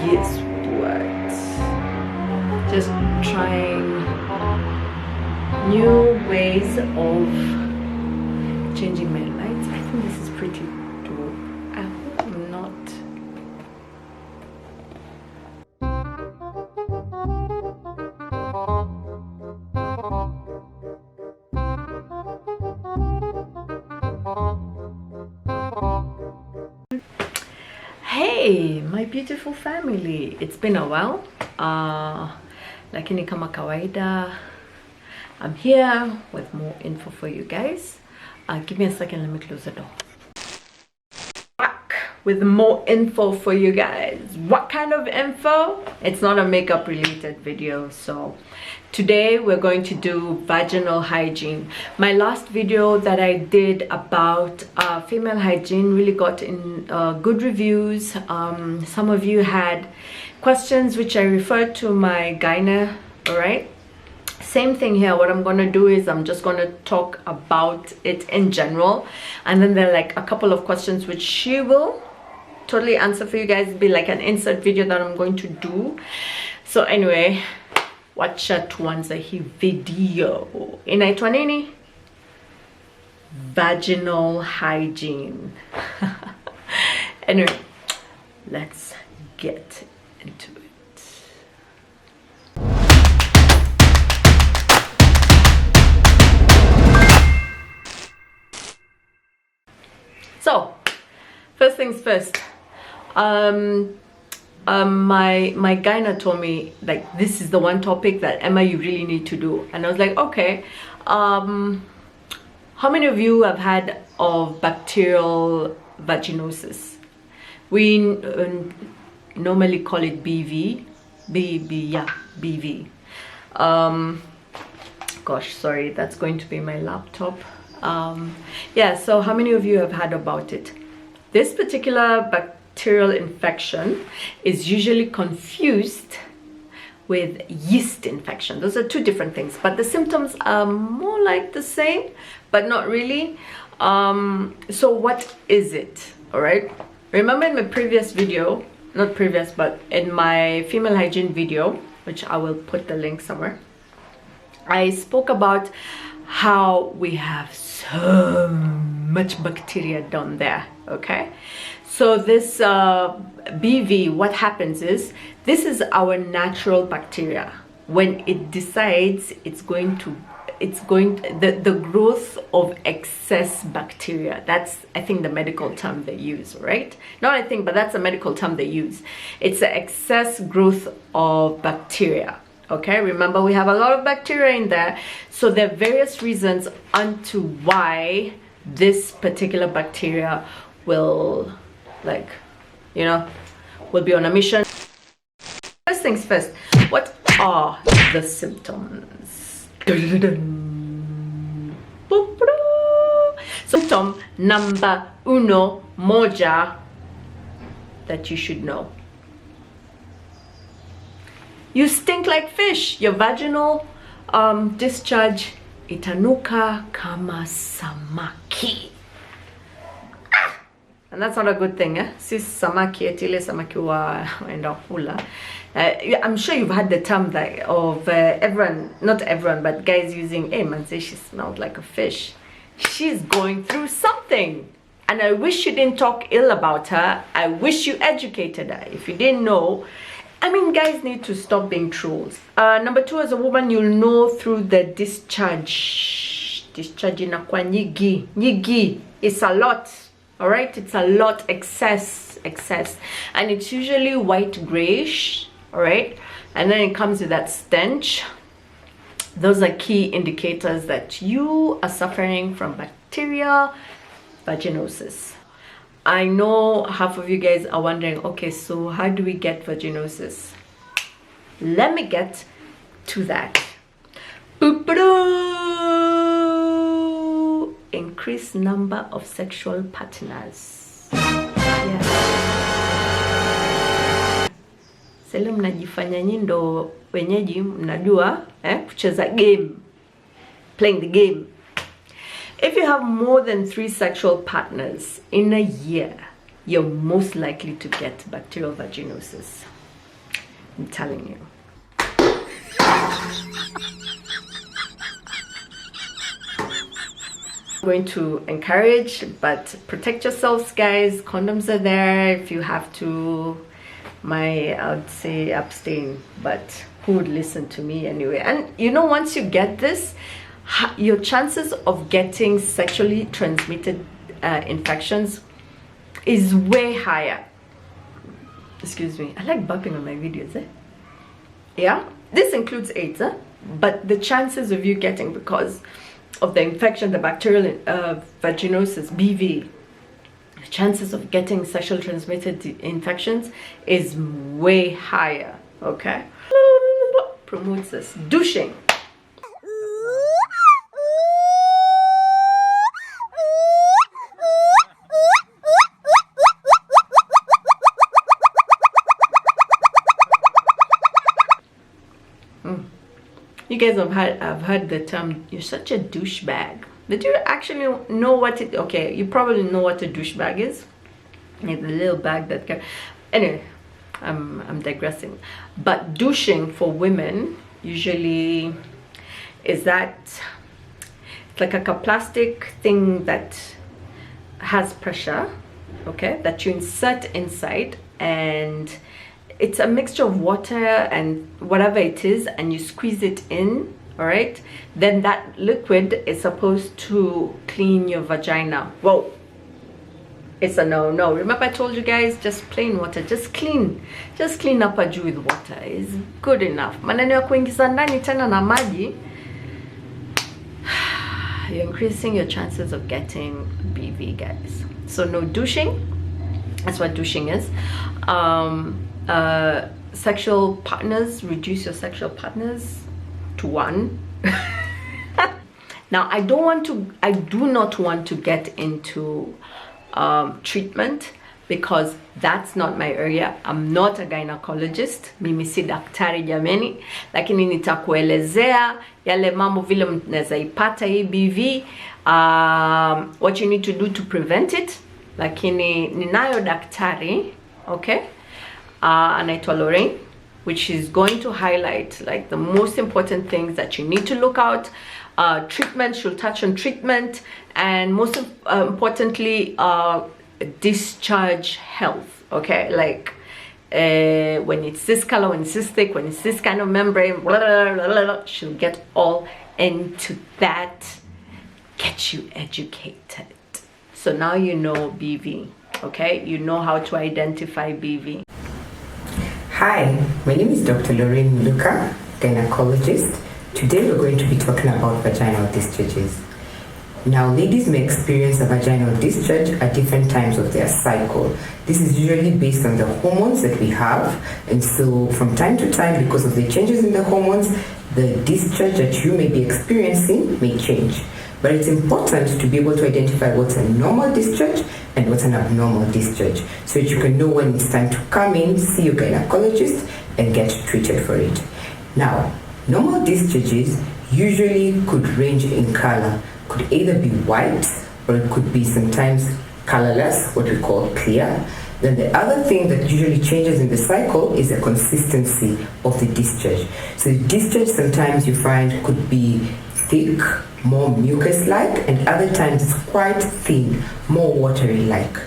guess what? Just trying new ways of changing my lights. I think this is pretty dope. I hope I'm not. Hey, my beautiful family, it's been a while, lakini kama kawaida, I'm here with more info for you guys. Give me a second, let me close the door. Back with more info for you guys. What kind of info? It's not a makeup related video, so today we're going to do vaginal hygiene. My last video that I did about female hygiene really got in good reviews. Some of you had questions which I referred to my gyna. All right, same thing here. What I'm gonna do is I'm just gonna talk about it in general, and then there are like a couple of questions which she will totally answer for you guys. It'll be like an insert video that I'm going to do. So anyway, wacha tuanze hii video. Inaitwa nini? Vaginal hygiene. Anyway, let's get into it. So, first things first. My gyna told me, like, this is the one topic that Emma, you really need to do. And I was like, okay. How many of you have had of bacterial vaginosis? We normally call it BV. BV. Gosh, sorry, that's going to be my laptop. Yeah, so how many of you have heard about it? This particular bacterial infection is usually confused with yeast infection. Those are two different things, but the symptoms are more like the same, but not really. So what is it? All right, remember in my previous video, not previous, but in my female hygiene video, which I will put the link somewhere, I spoke about how we have so much bacteria down there. Okay, so this BV, what happens is, this is our natural bacteria. When it decides the growth of excess bacteria, that's, I think, the medical term they use, right? Not I think, but that's the medical term they use. It's the excess growth of bacteria. Okay, remember we have a lot of bacteria in there, so there are various reasons onto why this particular bacteria will, like, you know, will be on a mission. First things first, what are the symptoms? Symptom number uno, moja, that you should know. You stink like fish. Your vaginal discharge itanuka kama samaki. And that's not a good thing, eh? Sis samaki etile samaki wa enda hula. I'm sure you've had the term that of everyone, not everyone, but guys using, hey man, say she smelled like a fish. She's going through something. And I wish you didn't talk ill about her. I wish you educated her. If you didn't know, I mean, guys need to stop being trolls. Number two, as a woman, you'll know through the discharge. Discharge inakuwa nyigi. Nyigi. It's a lot. All right, it's a lot. Excess, and it's usually white grayish. All right, and then it comes with that stench. Those are key indicators that you are suffering from bacterial vaginosis. I know half of you guys are wondering, okay, so how do we get vaginosis? Let me get to that. Increased number of sexual partners. Yeah. Sele mnajifanya nyinyi ndo wenyeji, mnajua kucheza game, playing the game. If you have more than 3 sexual partners in a year, you're most likely to get bacterial vaginosis. I'm telling you. I'm going to encourage, but protect yourselves, guys. Condoms are there if you have to. I would say abstain, but who would listen to me anyway? And you know, once you get this, your chances of getting sexually transmitted infections is way higher. Excuse me, I like burping on my videos, yeah, this includes AIDS, but the chances of you getting, because of the infection, the bacterial vaginosis, BV, the chances of getting sexually transmitted infections is way higher. Okay, promotes this. Douching. You guys have heard the term, you're such a douchebag. Did you actually know what it, okay, you probably know what a douchebag is. Like the little bag that can, anyway, I'm digressing. But douching for women usually is that, it's like a plastic thing that has pressure, okay, that you insert inside, and it's a mixture of water and whatever it is, and you squeeze it in, all right? Then that liquid is supposed to clean your vagina. Whoa, it's a no. Remember I told you guys, just plain water, just clean up a juu with water is good enough. Maneno ya kuingiza ndani tena na maji, you're increasing your chances of getting BV, guys. So no douching. That's what douching is. Sexual partners, reduce your sexual partners to one. Now I do not want to get into treatment, because that's not my area. I'm not a gynecologist, mimi si daktari jameni, lakini nitakuelezea yale mambo vile mnaweza ipata hii BV, what you need to do to prevent it. Lakini ninayo daktari, okay, anaitwa Lorraine, which is going to highlight like the most important things that you need to look out. Treatment, she'll touch on treatment, and most importantly, discharge health, okay, like when it's this color, when it's this thick, when it's this kind of membrane, blah, blah, blah, blah, blah, she'll get all into that, get you educated. So now you know BV, okay, you know how to identify BV. Hi, my name is Dr. Lorraine Muluka, gynecologist. Today we're going to be talking about vaginal discharges. Now, ladies may experience a vaginal discharge at different times of their cycle. This is usually based on the hormones that we have, and so from time to time, because of the changes in the hormones, the discharge that you may be experiencing may change. But it's important to be able to identify what's a normal discharge and what's an abnormal discharge, so that you can know when it's time to come in, see your gynecologist, and get treated for it. Now, normal discharges usually could range in color. Could either be white, or it could be sometimes colorless, what we call clear. Then the other thing that usually changes in the cycle is the consistency of the discharge. So the discharge sometimes you find could be thick, more mucus-like, and other times it's quite thin, more watery-like.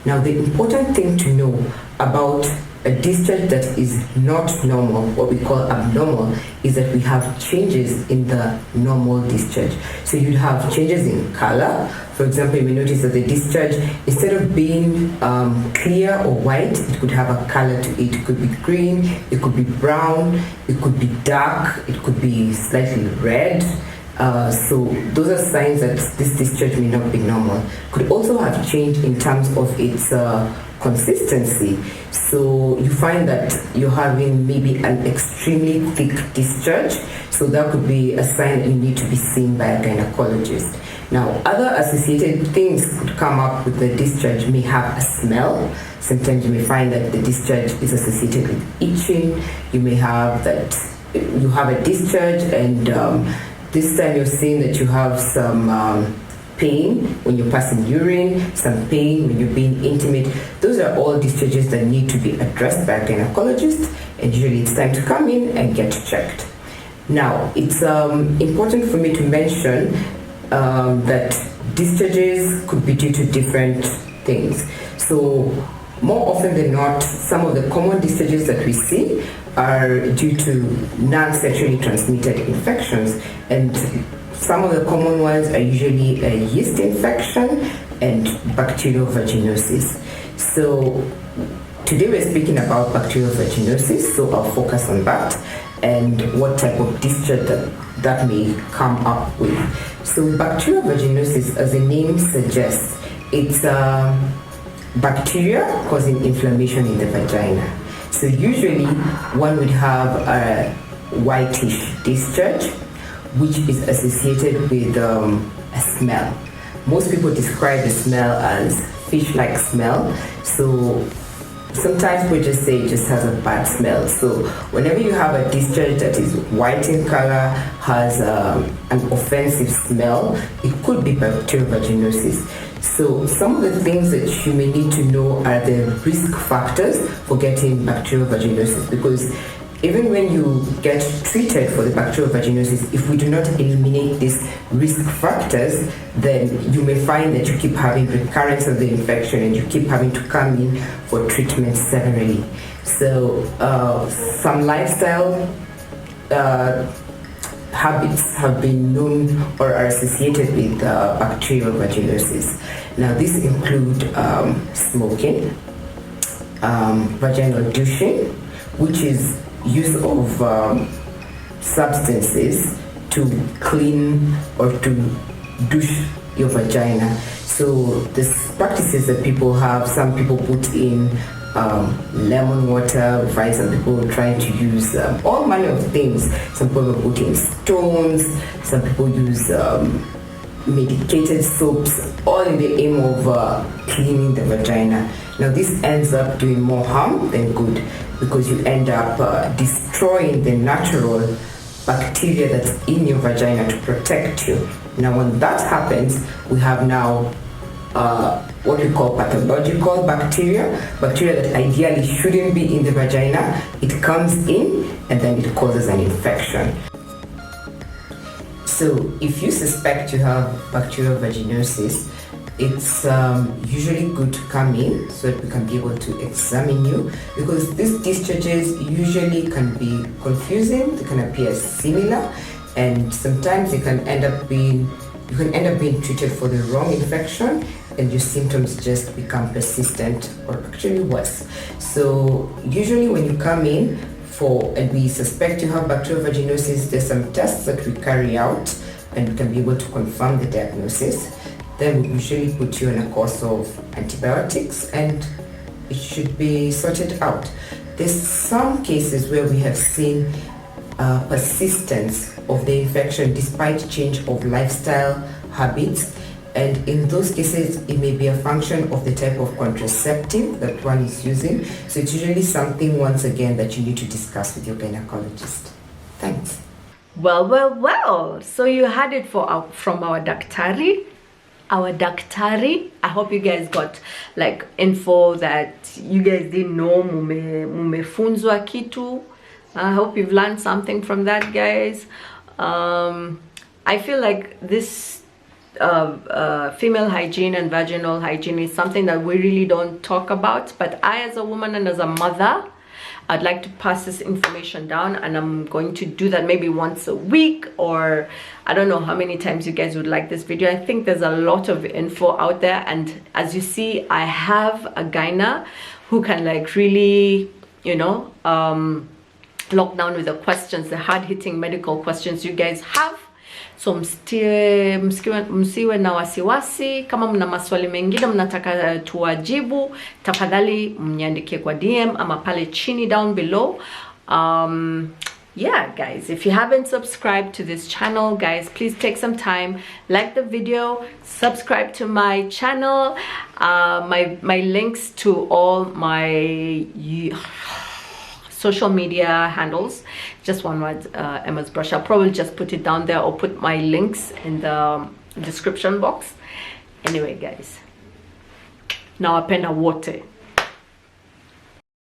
Now the important thing to know about a discharge that is not normal, what we call abnormal, is that we have changes in the normal discharge. So you'd have changes in color. For example, you may notice that the discharge, instead of being clear or white, it could have a color to it. It could be green, it could be brown, it could be dark, it could be slightly red. So those are signs that this discharge may not be normal. Could also have changed in terms of its consistency. So you find that you're having maybe an extremely thick discharge. So that could be a sign that you need to be seen by a gynecologist. Now, other associated things could come up with the discharge. May have a smell. Sometimes you may find that the discharge is associated with itching. You may have that you have a discharge, and this time you're seeing that you have some pain when you're passing urine, some pain when you're being intimate. Those those are all discharges that need to be addressed by a gynecologist, and usually it's time to come in and get checked. Now, it's important for me to mention that discharges could be due to different things. So more often than not, some of the common discharges that we see are due to non-sexually transmitted infections, and some of the common ones are usually a yeast infection and bacterial vaginosis. So today we're speaking about bacterial vaginosis, so I'll focus on that and what type of discharge that may come up with. So bacterial vaginosis, as the name suggests, it's bacteria causing inflammation in the vagina. So usually one would have a whitish discharge, which is associated with a smell. Most people describe the smell as fish-like smell. So sometimes we just say it just has a bad smell. So whenever you have a discharge that is white in color, has an offensive smell, it could be bacterial vaginosis. So some of the things that you may need to know are the risk factors for getting bacterial vaginosis, because even when you get treated for the bacterial vaginosis, if we do not eliminate these risk factors, then you may find that you keep having recurrence of the infection and you keep having to come in for treatment severally. So some lifestyle habits have been known or are associated with bacterial vaginosis. Now these include smoking, vaginal douching, which is use of substances to clean or to douche your vagina. So these practices that people have, some people put in lemon water. We find some people trying to use all manner of things. Some people put in stones, some people use medicated soaps, all in the aim of cleaning the vagina. Now this ends up doing more harm than good, because you end up destroying the natural bacteria that's in your vagina to protect you. Now when that happens, we have now what we call pathological bacteria that ideally shouldn't be in the vagina. It comes in and then it causes an infection. So if you suspect you have bacterial vaginosis, it's usually good to come in so that we can be able to examine you, because these discharges usually can be confusing, they can appear similar, and sometimes you can end up being treated for the wrong infection and your symptoms just become persistent or actually worse. So usually when you come in and we suspect you have bacterial vaginosis, there's some tests that we carry out and we can be able to confirm the diagnosis. Then we usually put you on a course of antibiotics and it should be sorted out. There's some cases where we have seen persistence of the infection despite change of lifestyle habits, and in those cases it may be a function of the type of contraceptive that one is using. So it's usually something, once again, that you need to discuss with your gynecologist. Thanks. Well, so you had it from our daktari. I hope you guys got like info that you guys didn't know. Mumefunzwa kitu. I hope you've learned something from that, guys. I feel like this female hygiene and vaginal hygiene is something that we really don't talk about, but I, as a woman and as a mother, I'd like to pass this information down, and I'm going to do that maybe once a week, or I don't know how many times you guys would like this video. I think there's a lot of info out there, and as you see, I have a gyna who can like really, you know, lock down with the questions, the hard-hitting medical questions you guys have. So msiwe na wasiwasi. Kama mna maswali mengine mnataka tuwajibu, tafadhali mniandikie kwa DM ama pale chini down below. Yeah, guys, if you haven't subscribed to this channel, guys, please take some time, like the video, subscribe to my channel. My links to all my social media handles, just one word, Emma's Brush. I'll probably just put it down there or put my links in the description box. Anyway, guys, nawapenda wote.